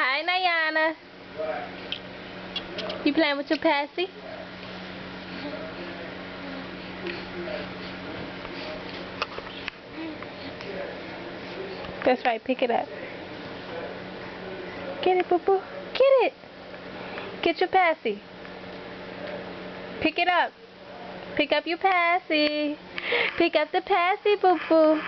Hi, Nayana. You playing with your passy? That's right, pick it up. Get it, boo-boo. Get it. Get your passy. Pick it up. Pick up your passy. Pick up the passy, boo-boo.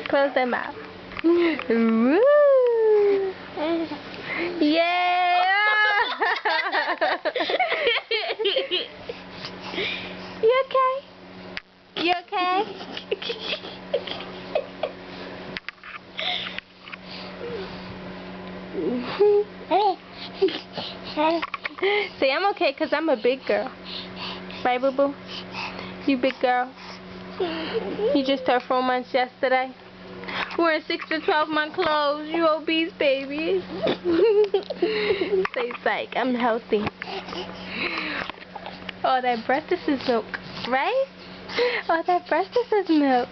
Close that mouth. Woo! Yeah! You okay? You okay? Say I'm okay because I'm a big girl. Right, boo-boo? You big girl. You just turned 4 months yesterday. Wearing 6 to 12 month clothes. You obese, baby. Say psych. I'm healthy. Oh, that breast is milk, right? Oh, that breast is milk.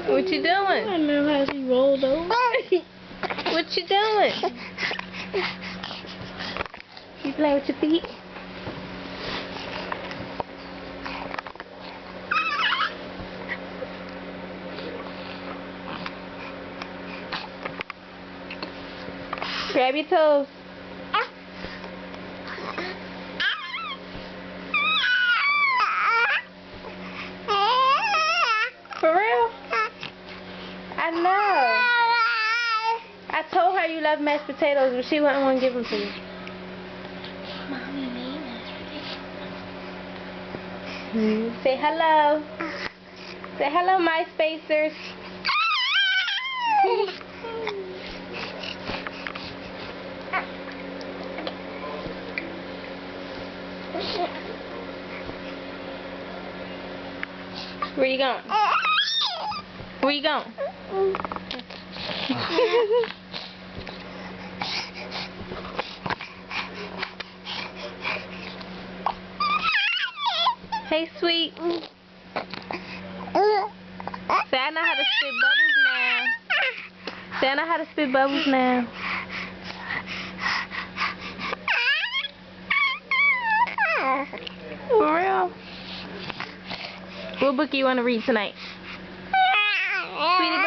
What you doing? I know how she rolled over. What you doing? You play with your feet? Grab your toes. For real? I know. I told her you love mashed potatoes, but she wouldn't want to give them to you. Mommy made Say hello. Say hello, my spacers. Where you going? Where you going? Hey, sweet. Say I know how to spit bubbles now. Say I know how to spit bubbles now. For real? What book you want to read tonight? Sweetie,